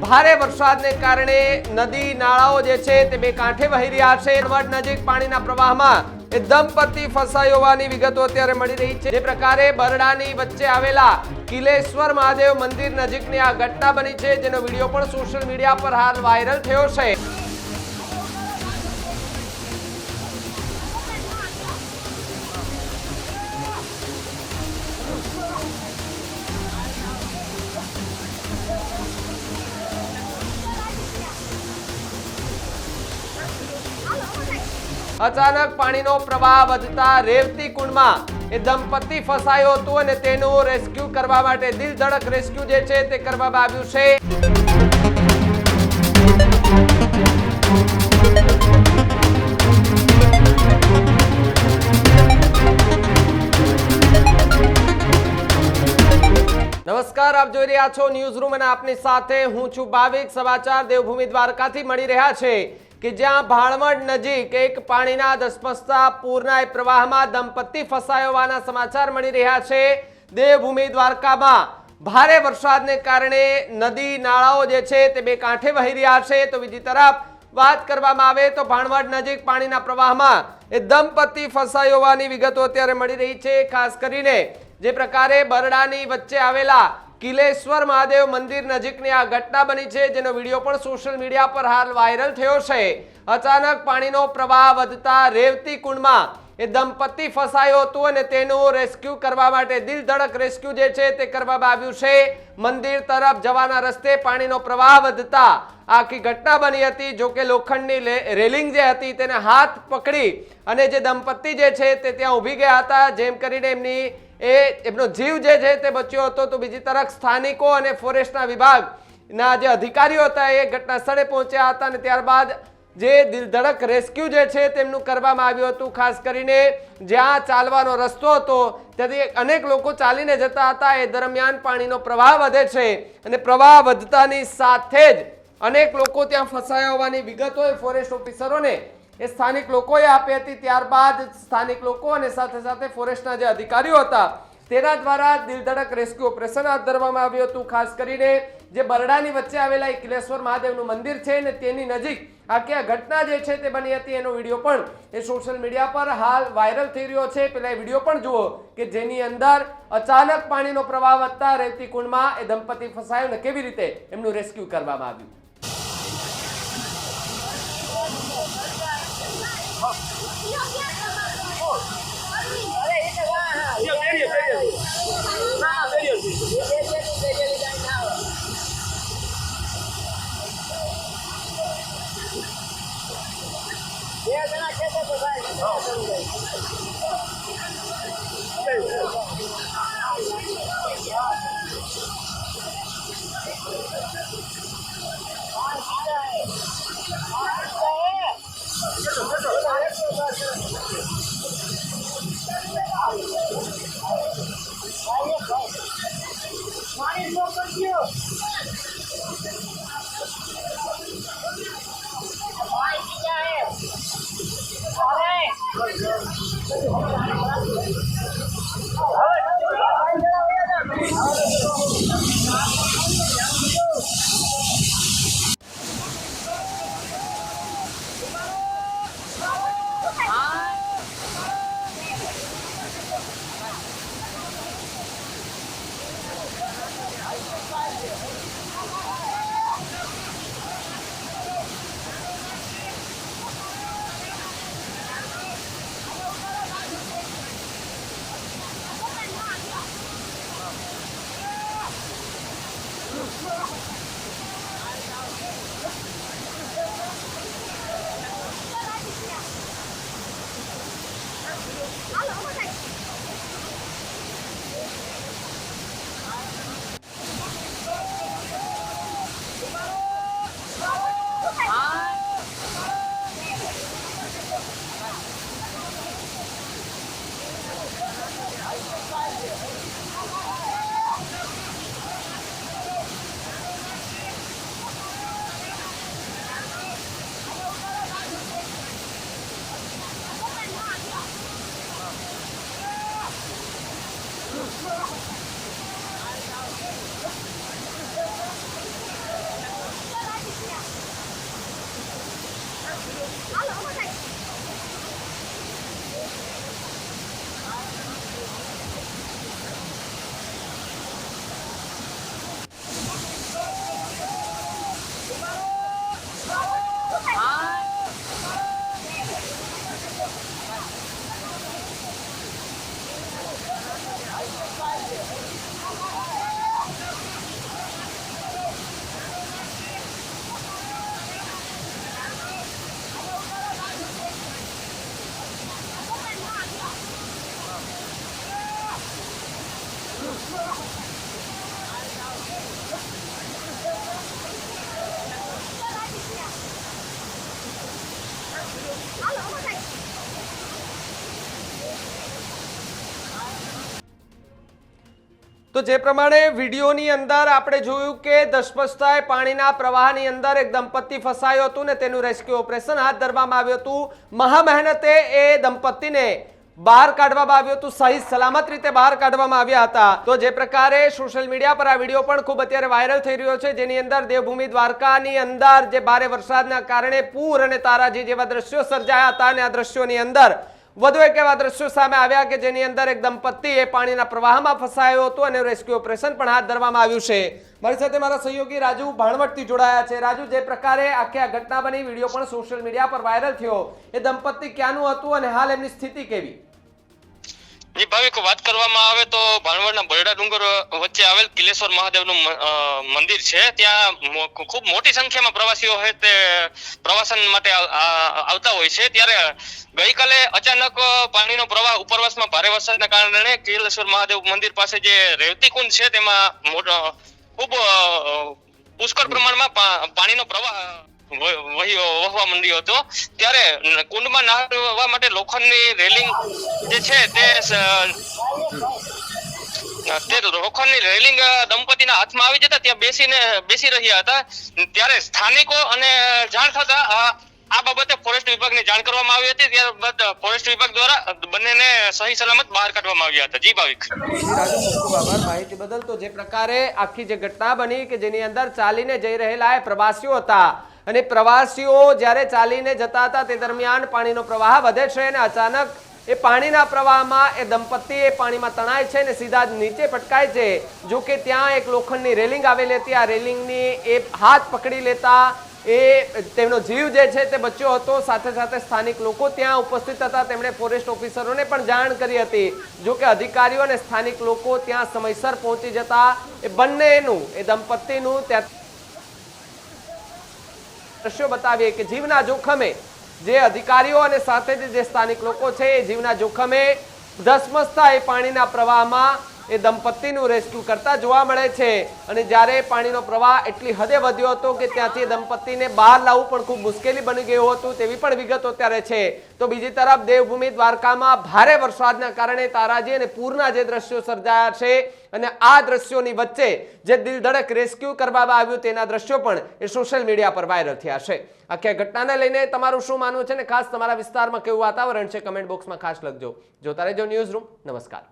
ભારે વરસાદને કારણે નદી નાળાઓ જે છે તે બે કાંઠે વહી રહ્યા છે। વડ નજીક પાણીના પ્રવાહમાં એ દંપતી ફસાયો હોવાની વિગતો અત્યારે મળી રહી છે। જે પ્રકારે બરડાની વચ્ચે આવેલા કિલેશ્વર મહાદેવ મંદિર નજીકની આ ઘટના બની છે, જેનો વિડીયો પણ સોશિયલ મીડિયા પર હાલ વાયરલ થયો છે। અચાનક પાણીનો પ્રવાહ વધતા રેવતી કુંડમાં એ દંપતી ફસાયો હતું અને તેનું રેસ્ક્યુ કરવા માટે દિલધડક રેસ્ક્યુ જે છે તે કરવામાં આવ્યું છે। નમસ્કાર, આપ જોઈ રહ્યા છો ન્યૂઝ રૂમ અને આપની સાથે હું છું ભાવિક। સમાચાર દેવભૂમિ દ્વારકાથી મળી રહ્યા છે કે જ્યાં ભાણવડ નજીક એક પાણીના ધસમસતા પૂરના પ્રવાહમાં દંપતી ફસાયા હોવાના સમાચાર મળી રહ્યા છે। દેવભૂમિ દ્વારકામાં ભારે વરસાદને કારણે નદી નાળાઓ જે છે તે બે કાંઠે વહી રહ્યા છે, તો બીજી તરફ વાત કરવામાં આવે તો ભાણવડ નજીક પાણીના પ્રવાહમાં એ દંપતી ફસાયા હોવાની વિગતો અત્યારે મળી રહી છે। ખાસ કરીને જે પ્રકારે બરડાની વચ્ચે આવેલા કિલેશ્વર મહાદેવ મંદિર નજીકની આ ઘટના બની છે, જેનો વિડીયો પણ સોશિયલ મીડિયા પર હાલ વાયરલ થયો છે। અચાનક પાણીનો પ્રવાહ વધતા રેવતી કુંડમાં એ દંપતી ફસાયો હતું અને તેનું રેસ્ક્યુ કરવા માટે દિલધડક રેસ્ક્યુ જે છે તે કરવામાં આવ્યું છે। મંદિર તરફ જવાના રસ્તે પાણીનો પ્રવાહ વધતા આખી ઘટના બની હતી। જો કે લોખંડની રેલિંગ જે હતી તેને હાથ પકડી અને જે દંપતી જે છે તે ત્યાં ઊભી ગયા હતા, જેમ કરીને એમનો જીવ જે છે તે બચ્યો હતો। તો બીજી તરફ સ્થાનિકો અને ફોરેસ્ટના વિભાગના જે અધિકારીઓ હતા એ ઘટના સ્થળે પહોંચ્યા હતા અને ત્યારબાદ જે દિલધડક રેસ્ક્યુ જે છે તેમનું કરવામાં આવ્યું હતું। ખાસ કરીને જ્યાં ચાલવાનો રસ્તો હતો ત્યાંથી અનેક લોકો ચાલીને જતા હતા। એ દરમિયાન પાણીનો પ્રવાહ વધે છે અને પ્રવાહ વધતાની સાથે જ અનેક લોકો ત્યાં ફસાયા હોવાની વિગતો ફોરેસ્ટ ઓફિસરોને એ સ્થાનિક લોકોએ આપી હતી। ત્યારબાદ સ્થાનિક લોકો અને સાથે સાથે ફોરેસ્ટના જે અધિકારીઓ હતા તેના દ્વારા દિલધડક રેસ્ક્યુ ઓપરેશન હાથ ધરવામાં આવ્યું હતું। ખાસ કરીને જે બરડાની વચ્ચે આવેલા કિલેશ્વર મહાદેવનું મંદિર છે ને તેની નજીક આખી આ ઘટના જે છે તે બની હતી, એનો વિડીયો પણ એ સોશિયલ મીડિયા પર હાલ વાયરલ થઈ રહ્યો છે। પેલા એ વિડીયો પણ જુઓ કે જેની અંદર અચાનક પાણીનો પ્રવાહ વધતા રેવતી કુંડમાં એ દંપતી ફસાયું અને કેવી રીતે એમનું રેસ્ક્યુ કરવામાં આવ્યું। તો જે પ્રમાણે વિડીયોની અંદર આપણે જોયું કે ધસમસતા પાણીના પ્રવાહની અંદર એક દંપતી ફસાયું હતું ને તેનું રેસ્ક્યુ ઓપરેશન હાથ ધરવામાં આવ્યું હતું. મહા મહેનતે એ દંપતીને બહાર કાઢવામાં આવ્યું હતું, સહી સલામત રીતે બહાર કાઢવામાં આવ્યા હતા. તો જે પ્રકારે સોશિયલ મીડિયા પર આ વિડીયો પણ ખૂબ અત્યારે વાયરલ થઈ રહ્યો છે, જેની અંદર દેવભૂમિ દ્વારકાની અંદર જે ભારે વરસાદના કારણે પૂર અને તારાજી જેવા દ્રશ્યો સર્જાયા હતા અને આ દ્રશ્યોની અંદર વધુ એક એવા દ્રશ્યો સામે આવ્યા કે જેની અંદર એક દંપતી એ પાણીના પ્રવાહમાં ફસાયો હતો અને રેસ્ક્યુ ઓપરેશન પણ હાથ ધરવામાં આવ્યું છે. મારી સાથે મારા સહયોગી રાજુ ભાણવટથી જોડાયા છે. રાજુ, જે પ્રકારે આખી આ ઘટના બની, વિડીયો પણ સોશિયલ મીડિયા પર વાયરલ થયો, એ દંપતી ક્યાંનું હતું અને હાલ એમની સ્થિતિ કેવી? જી ભાવિક, વાત કરવામાં આવે તો ભાણવડના બરડા ડુંગર વચ્ચે આવેલ કિલેશ્વર મહાદેવનું મંદિર છે. ત્યાં ખૂબ મોટી સંખ્યામાં પ્રવાસીઓ છે તે પ્રવાસન માટે આવતા હોય છે. ત્યારે ગઈકાલે અચાનક પાણીનો પ્રવાહ ઉપરવાસમાં ભારે વરસાદના કારણે કિલેશ્વર મહાદેવ મંદિર પાસે જે રેવતી કુંડ છે તેમાં ખૂબ પુષ્કળ પ્રમાણમાં પાણીનો પ્રવાહ વહવા માંડ્યો હતો. ત્યારે કુંડમાં નહાવા માટે લોખંડની રેલિંગ જે છે તે લોખંડની રેલિંગ દંપતીના હાથમાં આવી જતા ત્યાં બેસી રહ્યા હતા. ત્યારે સ્થાનિકો અને જાણ થતા આ બાબતે ફોરેસ્ટ વિભાગને જાણ કરવામાં આવી હતી. ત્યારબાદ ફોરેસ્ટ વિભાગ દ્વારા બંનેને સહી સલામત બહાર કાઢવામાં આવ્યા હતા. જી ભાવિક. રાજુ, ખૂબ આભાર માહિતી બદલ. તો જે પ્રકારે આખી જે ઘટના બની કે જેની અંદર ચાલીને જઈ રહેલા એ પ્રવાસીઓ હતા અને પ્રવાસીઓ જ્યારે ચાલીને જતા હતા તે દરમિયાન પાણીનો પ્રવાહ વધે છે અને અચાનક એ પાણીના પ્રવાહમાં એ દંપતી એ પાણીમાં તણાય છે અને સીધા જ નીચે પટકાય છે. જો કે ત્યાં એક લોખંડની રેલિંગ આવેલી હતી, આ રેલિંગની એ હાથ પકડી લેતા એ તેમનો જીવ જે છે તે બચ્યો હતો. સાથે સાથે સ્થાનિક લોકો ત્યાં ઉપસ્થિત હતા, તેમણે ફોરેસ્ટ ઓફિસરોને પણ જાણ કરી હતી. જો કે અધિકારીઓ અને સ્થાનિક લોકો ત્યાં સમયસર પહોંચી જતા એ બંનેનું, એ દંપતીનું ત્યાં દ્રશ્યો બતાવીએ કે જીવના જોખમે જે અધિકારીઓ અને સાથે જે સ્થાનિક લોકો છે એ જીવના જોખમે ધસમસતા એ પાણીના પ્રવાહમાં એ દંપતીનું રેસ્ક્યુ કરતા જોવા મળે છે. અને જ્યારે પાણીનો પ્રવાહ એટલી હદે વધ્યો હતો કે ત્યાંથી દંપતીને બહાર લાવવું પણ ખૂબ મુશ્કેલી બની ગયું હતું, તેવી પણ વિગતો ત્યારે છે. તો બીજી તરફ દેવભૂમિ દ્વારકામાં ભારે વરસાદના કારણે તારાજી અને પૂરના જે દ્રશ્યો સર્જાયા છે અને આ દ્રશ્યોની વચ્ચે જે દિલધડક રેસ્ક્યુ કરવામાં આવ્યું તેના દ્રશ્યો પણ એ સોશિયલ મીડિયા પર વાયરલ થયા છે. આખી ઘટનાને લઈને તમારું શું માનવું છે ને ખાસ તમારા વિસ્તારમાં કેવું વાતાવરણ છે, કમેન્ટ બોક્સમાં ખાસ લખજો. જોતા રહેજો ન્યૂઝ રૂમ. નમસ્કાર.